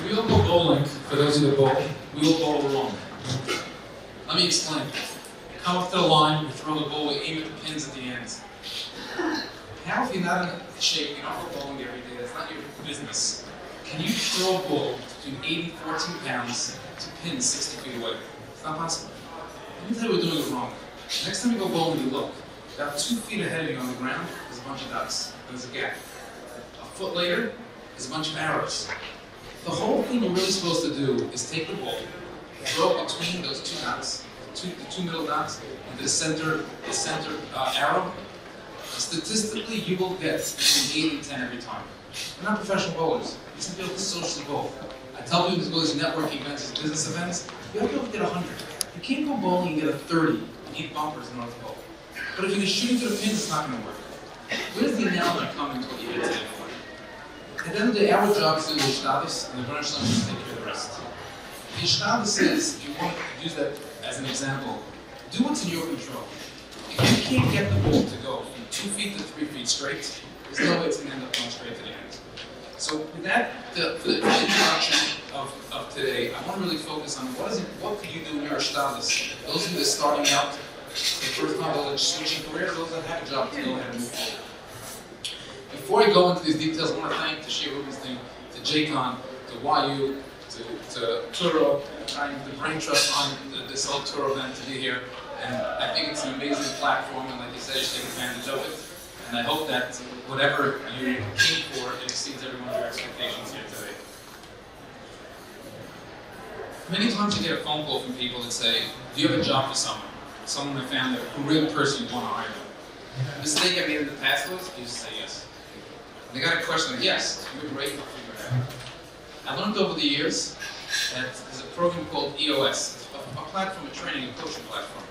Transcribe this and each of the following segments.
we all go bowling, for those of you that bowl, we all bowl wrong. Let me explain. You come up to the line, you throw the ball, you aim at the pins at the ends. How if you're not in shape, you don't go bowling every day, that's not your business. Can you throw a ball between 8 and 14 pounds to pins 60 feet away? It's not possible. Let me tell you we're doing it wrong. Next time you go bowling, you look. About 2 feet ahead of you on the ground, there's a bunch of dots. There's a gap. A foot later, there's a bunch of arrows. The whole thing you're really supposed to do is take the ball, throw it between those two dots, the two middle dots, and the center arrow. Statistically, you will get between 8 and 10 every time. We're not professional bowlers. We simply have to socially bowl. I tell people to go to these networking events, these business events, you have to be able to get 100. You can't go bowling and get a 30. You need bumpers in order to bowl. But if you're shooting to the pins, it's not going to work. Where's the analogy come into what you did today for? At the end of the day, our job is to do the Ishtadis, and the Baruch Hashem will take care of the rest. The Ishtadis is, if you want to use that as an example, do what's in your control. If you can't get the ball to go from 2 feet to 3 feet straight, there's no way it's going to end up going straight to the end. So with that, for the introduction of today, I want to really focus on what could you do in your Ishtadis. Those of you that are starting out, the first time, those that are switching careers, those that have a job to go ahead and move forward. Before I go into these details, I want to thank the Shea Rubin's team, to JCON, to YU, to Turo, and the Brain Trust on this whole Turo event to be here. And I think it's an amazing platform, and like you said, you should take advantage of it. And I hope that whatever you came for, it exceeds every one of your expectations here today. Many times you get a phone call from people that say, do you have a job for someone in the family, a real person you want to hire them? The mistake I made in the past was, you just say yes. And they got a question like, yes, you're great, I'll figure it out. I learned over the years that there's a program called EOS, a platform, a training, a coaching platform.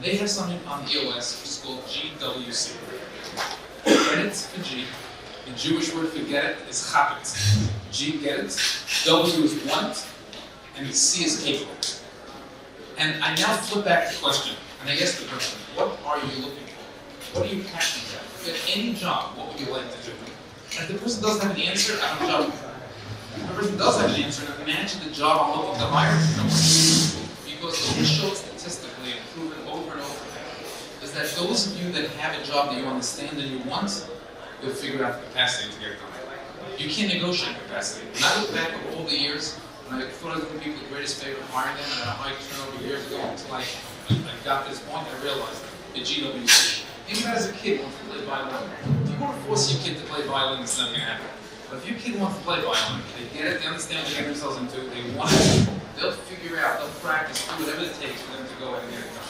They have something on EOS which is called GWC. Get it for G. The Jewish word for get it is chapet. G, get it. W is want. And the C is capable. And I now flip back the question, and I ask the person, what are you looking for? What are you passionate about? If you had any job, what would you like to do? And if the person doesn't have an answer, I don't know. If the person does have an answer, and imagine the job I'm looking to hire, because the show statistically and proven over and over is that those of you that have a job that you understand and you want, you'll figure out the capacity to get it done. You can't negotiate capacity. When I look back over all the years, when I thought I was going to be the greatest favor of hiring them, and I had a high turnover years ago until I got to this point, I realized the GWC. Think about it as a kid who wants to play violin. If you want to force your kid to play violin, it's not going to happen. But if your kid wants to play violin, they get it, they understand what they get themselves into, they want it, they'll figure out, they'll practice, do whatever it takes for them to go ahead and get it done.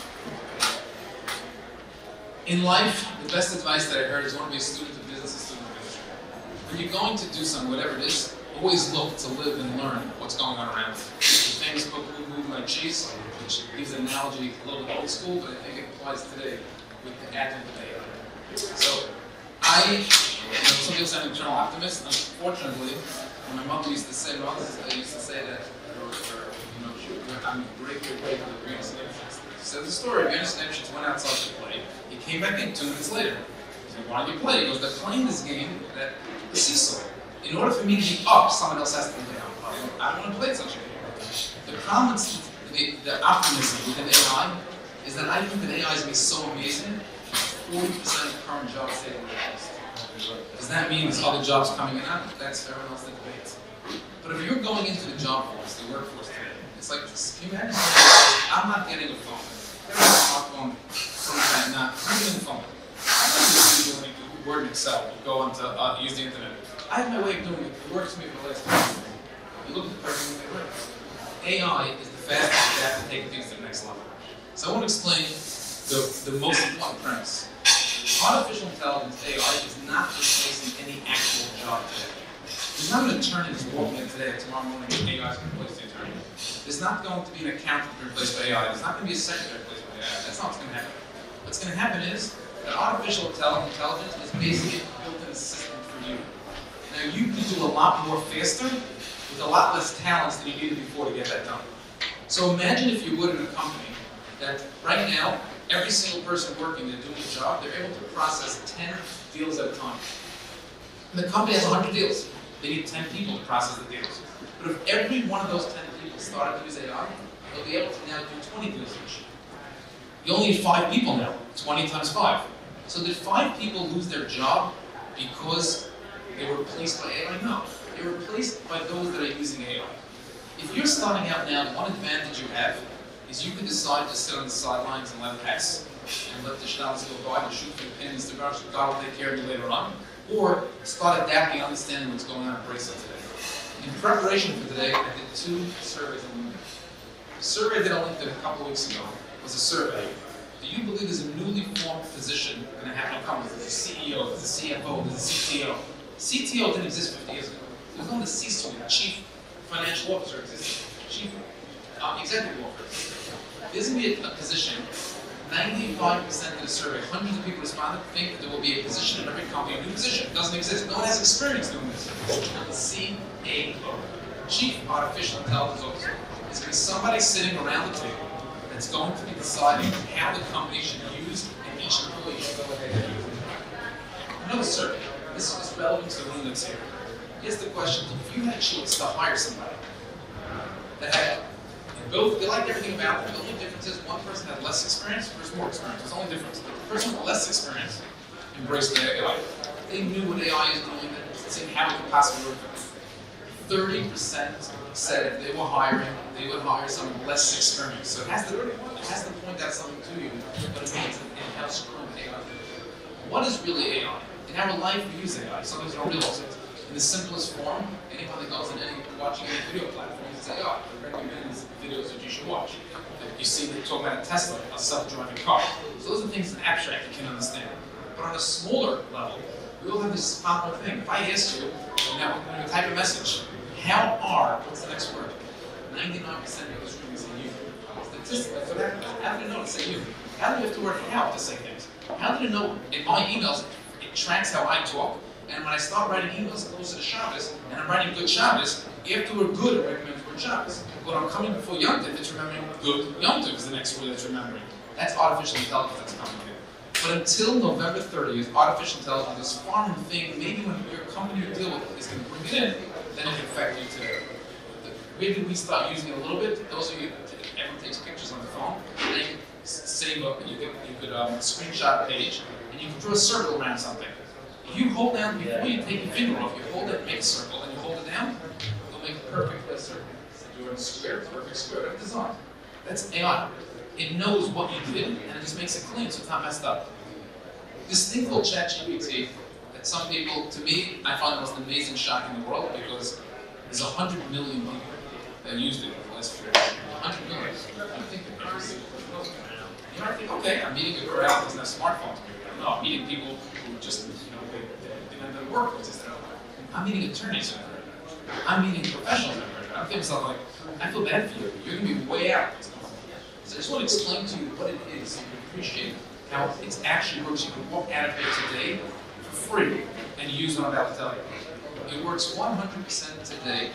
In life, the best advice that I heard is want to be a student of business, a student of industry. When you're going to do something, whatever it is, always look to live and learn what's going on around you. The famous book, Move My Cheese, which gives an analogy a little bit old school, but I think it applies today with the advent of AI. So, some people say I'm an eternal optimist. Unfortunately, my mother used to say, that, I'm great with the greatest nations. She said the story, greatest nations went outside to play. He came back in 2 minutes later. He said, why did you play? He goes, they're playing this game at the seesaw. In order for me to be up, someone else has to be down. I don't want to play such a game. The problem with the optimism within AI is that I think that AI is going to be so amazing, 40% of current jobs stay in the past. Does that mean there's other jobs coming in? That's fair enough to debate. But if you're going into the job force, the workforce today, it's like this. Can you imagine? I'm not getting a phone. I'm getting a smartphone, sometime not. I'm getting a phone. I'm not doing Word and Excel, go on to use the internet. I have my way of doing it. It works for me for the last 20 years. You look at the person and they work. AI is the fastest path to take things to the next level. So I want to explain the most important premise. Artificial intelligence, AI, is not replacing any actual job today. It's not going to turn into walking in today or tomorrow morning and AI is going to replace the attorney. There's not going to be an accountant replaced by AI. There's not going to be a secretary replaced by AI. That's not what's going to happen. What's going to happen is that artificial intelligence is basically a built-in assistant for you. Now you can do a lot more faster with a lot less talents than you needed before to get that done. So imagine if you would in a company that right now, every single person working, they're doing a job, they're able to process 10 deals at a time. And the company has 100 deals. They need 10 people to process the deals. But if every one of those 10 people started to use AI, they'll be able to now do 20 deals each. You only need 5 people now, 20 times 5. So did 5 people lose their job because they were replaced by AI? No. They were replaced by those that are using AI. If you're starting out now, the one advantage you have is you can decide to sit on the sidelines and let pass, and let the shadows go by and shoot for the pins, the God will take care of you later on, or start adapting, understanding what's going on at Bracelet today. In preparation for today, I did 2 surveys on LinkedIn. The survey that I linked a couple of weeks ago was a survey. Do you believe there's a newly formed position going to happen in companies? There's a CEO, there's a CFO, there's a CTO. CTO didn't exist 50 years ago. There was only the C-suite, Chief Financial Officer existed, Chief Executive Officer. There's going to be a position, 95% of the survey, hundreds of people responded, think that there will be a position in every company, a new position. It doesn't exist. No one has experience doing this. CAO, Chief Artificial Intelligence Officer. It's going to be somebody sitting around the table that's going to be deciding how the company should use and each employee should go ahead and use it. Another survey. This is relevant to the room that's here. Here's the question: if you had a choice to hire somebody that had both, they liked everything about them, the only difference is one person had less experience versus more experience. That's the only difference. The person with less experience embraced the AI. They knew what AI is doing, and how it could possibly work for them. 30% said if they were hiring, they would hire someone with less experience. So it has to point out something to you, but it means it helps grow AI. What is really AI? In our life, we use AI. Sometimes we don't realize it. In the simplest form, anyone that goes on watching any video platform uses AI. It recommends videos that you should watch. You see them talking about a Tesla, a self-driving car. So those are things in abstract you can understand. But on a smaller level, we all have this popular thing. If I ask you, now I'm going to type a message. How are, what's the next word? 99% of those room is say you. Statistically, that's what happens. How do you know to say you? How do you have to work how to say things? How do you know in my emails, it tracks how I talk, and when I start writing emails closer to Shabbos, and I'm writing good Shabbos, after we're good, it recommends good Shabbos. When I'm coming before Yom Tov, it's remembering good Yom Tov is the next word that's remembering. That's artificial intelligence that's coming in. But until November 30th, artificial intelligence, this foreign thing, maybe when your company you deal with is going to bring it in, then it can affect you today. Maybe we start using it a little bit. Those of you, everyone takes pictures on the phone, and they save up, and you could screenshot a page, and you can draw a circle around something. If you hold down, before you take your finger off, you hold it, make a circle, and you hold it down, it'll make a perfect circle. Do it in a square, perfect square, that's design. That's AI. It knows what you did, and it just makes it clean, so it's not messed up. This thing called ChatGPT, that some people, to me, I find the most amazing shock in the world, because there's 100 million people that used it in the last few years. 100 million. I think of every single person. You might think, okay, I'm meeting a crowd that doesn't have smartphones. No, I'm meeting people who just, they don't have work with this. I'm meeting attorneys. I'm meeting professionals. I'm thinking something like, I feel bad for you. You're going to be way out. So I just want to explain to you what it is so you can appreciate how it actually works. You can walk out of here today for free and use what I'm about to tell you. It works 100% today.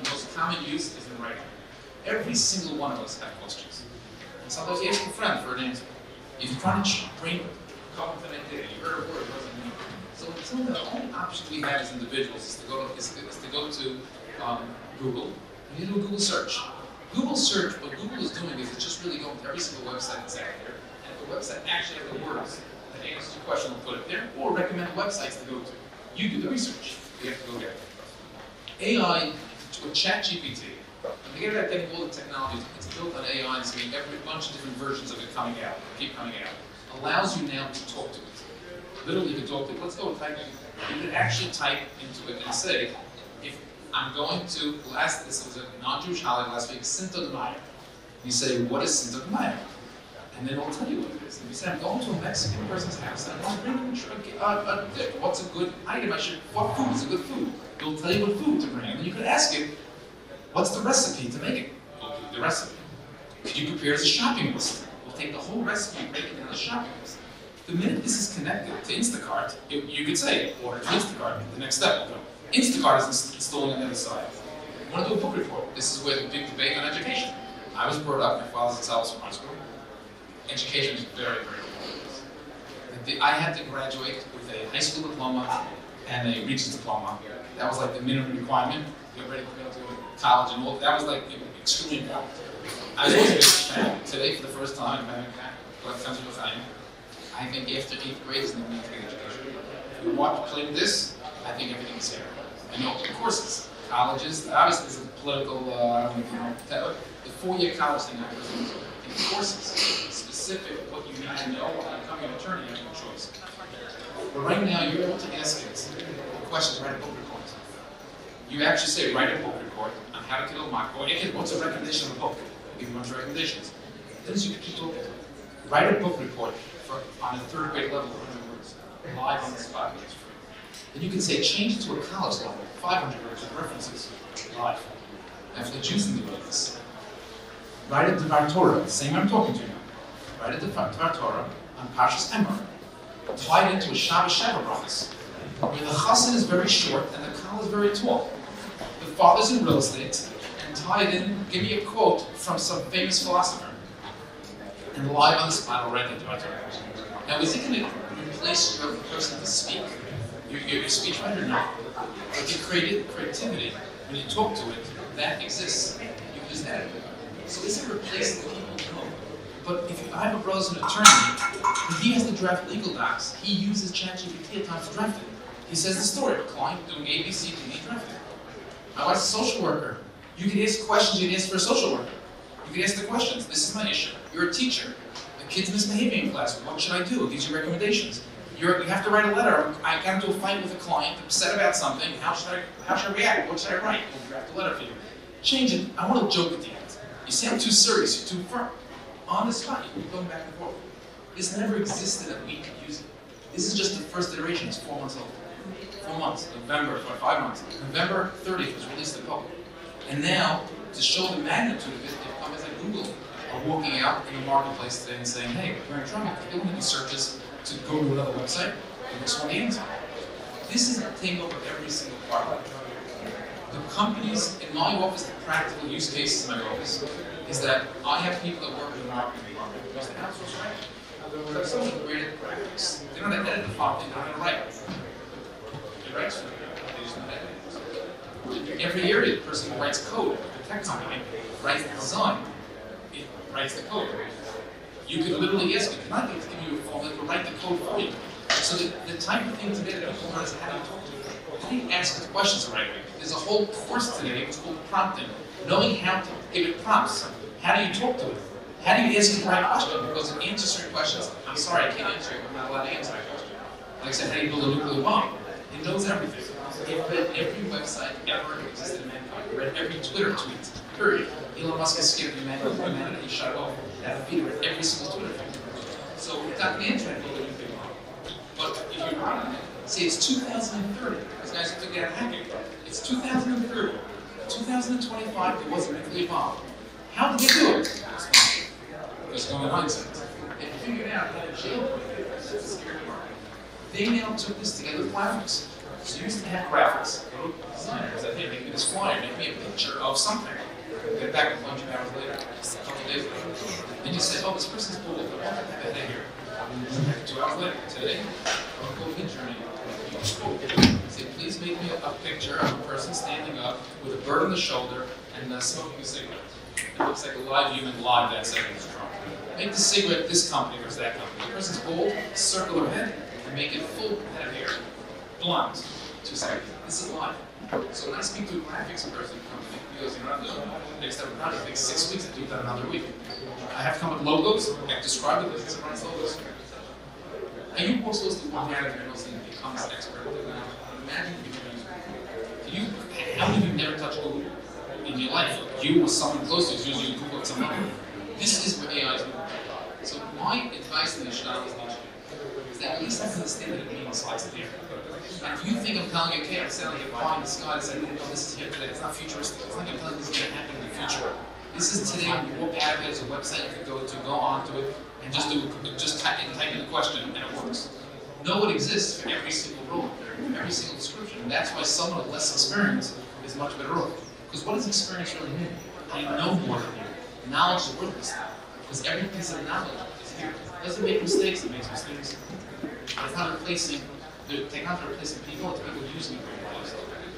The most common use is in writing. Every single one of us have questions. And sometimes you ask a friend for an answer. You're trying to bring come up with an idea. You heard a word, what does it mean? So until the only option we have as individuals is to go to Google, and you do a Google search. Google search, what Google is doing is it's just really going to every single website that's out there. And if the website actually has the words that answers your question, we'll put it there, or recommend websites to go to. You do the research. You have to go get it. AI, with ChatGPT, and forget about getting all the technologies, it's built on AI, and seeing every bunch of different versions of it coming out, keep coming out. Allows you now to talk to it. Literally, you can talk to it. Let's go and type it. You can actually type into it and say, if I'm going to, this was a non-Jewish holiday last week, Cinco de Mayo. You say, what is Cinco de Mayo? And then it'll tell you what it is. And you say, I'm going to a Mexican person's house, and I'm bringing what's a good item what food is a good food? It'll tell you what food to bring. And then you could ask it, what's the recipe to make it? It'll give you the recipe. Could you prepare as a shopping list? We'll take the whole recipe and break it down as a shopping list. The minute this is connected to Instacart, you could say, order to Instacart. The next step will go. Instacart is installing on the other side. You want to do a book report. This is where the big debate on education. I was brought up, my father's a South from high school. Education is very, very important. I had to graduate with a high school diploma and a Regents diploma. That was like the minimum requirement. Get ready to go to college and all. That was like extremely important. I was always a big fan. Today, for the first time, I think after 8th grade is the need to get education. If you want to play this, I think everything's here. And the courses, colleges, obviously this is a political, I don't know if you know, the 4-year college thing, the courses, specific, what you need to know, when becoming an attorney, you have no choice. But right now, you're able to ask kids questions, write a book report. You actually say, write a book report on how to kill a mock, or what's a recommendation of a book? I'll give you a bunch of recommendations. Then you can keep talking. Write a book report on a 3rd grade level, 100 words, live on the spot. Then you can say, change it to a college level, 500 words with references, live. And for the Jews in the business, write a Devar Torah, the same I'm talking to you now. Write a Devar Torah on Parshas Emor. Tie it into a Shabbos Sheva Brachos, where the chassan is very short and the kal is very tall. The father's in real estate, and tie it in, give me a quote from some famous philosopher. And live on the spot, I'll write the Devar Torah. Now, is it going to replace the person to speak? Your speechwriter? No. But your creativity, when you talk to it, that exists. You use that. So is it replacing the people? No. But if I have a brother's an attorney, and he has to draft legal docs, he uses ChatGPT at times to draft it. He says the story, client doing A, B, C, D, he drafted it. My wife's a social worker. You can ask questions you can ask for a social worker. You can ask the questions. This is my issue. You're a teacher. The kid's misbehaving in class. What should I do? These are recommendations. You have to write a letter. I got into a fight with a client, upset about something. How should I react? What should I write? We'll draft a letter for you. Change it. I want to joke at the end. You sound too serious. You're too firm. On the spot, you keep going back and forth. This never existed that we could use it. This is just the first iteration. It's 4 months old. 4 months. November, 5 months. November 30th was released to the public. And now, to show the magnitude of it, companies like Google are walking out in the marketplace today and saying, hey, we're in trouble. They don't want to do searches to go to another website, and this one ends. This is taking over every single part of it. The companies in my office, the practical use cases in my office, is that I have people that work in the marketing department who use the outsource writing. They're so great at graphics. They don't have to edit the font, they're not going to write. They write for they just don't edit. In every area, the person who writes code, the tech company, writes the design, it writes the code. You could literally ask it, can I give you a phone that will write the code for you? So the type of thing today that people learn is how do you talk to it? How do you ask the questions the right way? There's a whole course today, it's called prompting. Knowing how to give it prompts. How do you talk to it? How do you ask it the right question? Because it answers certain questions. I'm sorry, I can't answer it. I'm not allowed to answer that question. Like I said, how do you build a nuclear bomb? It knows everything. It read every website ever existed in mankind. It read every Twitter tweet, period. Elon Musk has scared humanity, he shut it off. That feed read every single Twitter thing. So it's not the internet build a nuclear bomb. But if you run on it, say it's 2030. These guys have figured out hacking. It's 2030. 2025, there was a nuclear bomb. How did they do it? Because going hindsight. They figured out how to jailbreak it. That's the scary part. They now took this together with graphics. So you used to have graphics. Designers that, hey, make me this flyer, make me a picture of something. Get it back a bunch of hours later, a couple of days later. And you say, oh, this person's pulled it. What have that here? 2 hours later, today, I'll go mid-journey. Say, please make me a picture of a person standing up with a bird on the shoulder and smoking a cigarette. It looks like a live human live that second is Trump. Make the cigarette this company versus that company. The person's bald, circle their head, and make it full head of hair. Blonde. 2 seconds. This is live. So when I speak to a graphics person company, he goes, you know, I'm doing next time project takes 6 weeks to do that another week. I have to come with logos, I have to describe the business and run logos. Are you more supposed to walk out of your house and become an expert at it now? Imagine if you how many of you never touched Google in your life? You or someone close to you is using Google at some level. This is where AI is moving. So my advice to the Shadal is that at least I understand that it means slice of the air. And if you think I'm telling you, okay, I'm selling you a pie in the sky and saying, no, this is here today, it's not futuristic. It's not going to tell you this is going to happen in the future. This is today, when you walk out of it, there's a website you can go onto it, and just type in the question, and it works. Know it exists for every single role, every single description. And that's why someone with less experience is much better off. Because what does experience really mean? I know more than you. Knowledge is worthless. Because every piece of knowledge is here. It doesn't make mistakes, it makes mistakes. But it's not replacing The technology replacing people, it's people using it.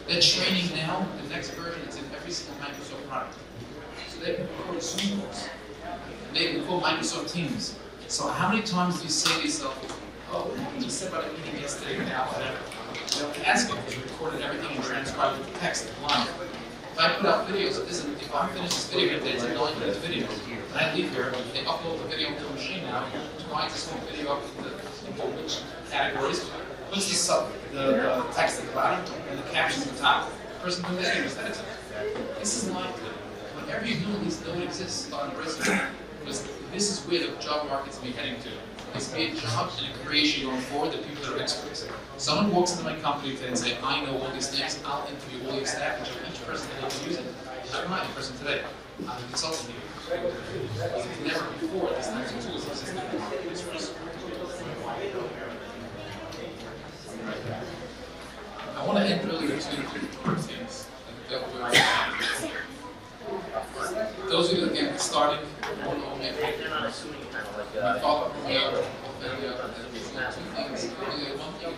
They're training now, the next version is in every single Microsoft product. So they can record Zoom calls. They can call Microsoft Teams. So how many times do you say to yourself, oh, you said about a meeting yesterday, now, whatever. You don't have to ask it because we recorded everything and transcribed it to text live. If I put out videos, if I finish this video today, it's a 9-minute video, and I leave here, they upload the video to the machine now, twice this whole video up into which categories, puts the text at the bottom, and the captions at the top. The person doing the video is editing. This is like, whatever you do, at least know it exists, start embracing it. Because this is where the job market's be heading to. It's be a job and a creation going forward that people that are experts. Someone walks into my company today and say, I know all these things, I'll interview all your staff and show each person that they can use it. I'm not a person today. I'm a consultant here. Never before these types of tools existed in the marketplace for us. I want to end really with two things. Those of you that get started, one of them, my father brought me up, two things. One thing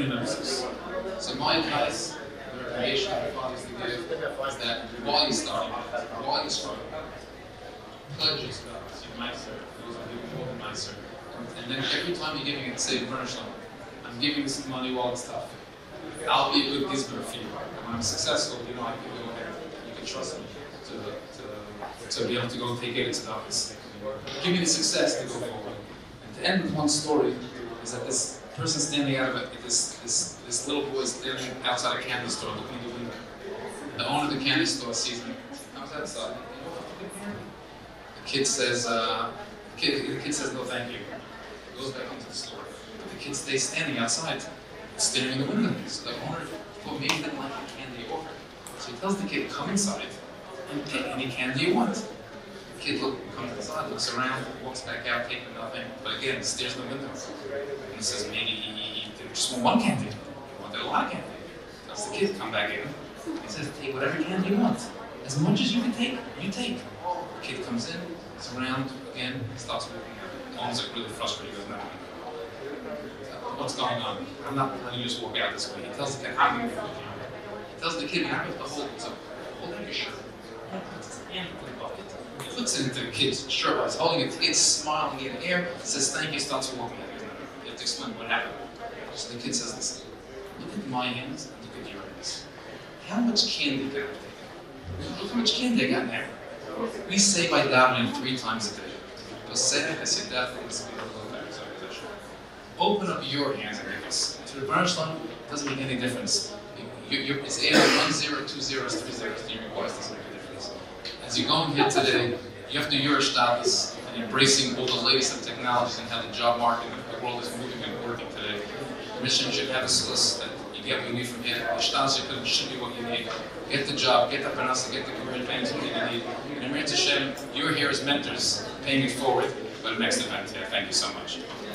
that's true. So my advice, the recommendation of my fathers to give, is that while you're starting, while you're struggling, pledge yourself. You might serve. Those are people more than might serve. And then every time you're giving it, say, furnish loan. I'm giving you some money while it's tough. I'll be a good gizmo for you. When I'm successful, you know, I can go ahead. You can trust me to be able to go and take it to the office. Give me the success to go forward. And to end with one story is that this person standing out of it, this little boy is standing outside a candy store looking in the window. The owner of the candy store sees him. How's that outside? The kid says, the kid says no thank you. Goes back into the store. The kid stays standing outside, staring in the window. So the owner thought maybe he didn't like the candy he offered. So he tells the kid, come inside and take any candy you want. The kid comes inside, looks around, walks back out, taking nothing, but again, stares in the window. And he says maybe he didn't just want one candy. He wanted a lot of candy. Tells the kid, come back in. He says, take whatever candy you want. As much as you can take, you take. The kid comes in, looks around, again, starts walking out. The owner's like really frustrated, he goes, no. What's going on? I'm not letting you just walk out this way. He tells the kid, I'm going to go with you. He tells the kid, you have to hold out your shirt. He puts his hand in the bucket. He puts it into the kid's shirt. He's holding it. The kid's smiling in the air. He says, thank you, starts walking out. You have to explain what happened. So the kid says this, look at my hands and look at your hands. How much candy did I take? Look how much candy I got in there. We say by davening 3 times a day. Open up your hands and give us. To the Baruch Shalom, it doesn't make any difference. It's either 1 0, 2 zeros, 3 zeros, 3 requests, doesn't make a difference. As you're going here today, you have to your status and embracing all the latest of technologies and how the job market and the world is moving and working today. The mission should have a source that you get what you need from here. The status should be what you need. Get the job, get the panasa, get the career advance, what you need. And Emir Hashem, you're here as mentors, paying it forward for the next event here. Thank you so much.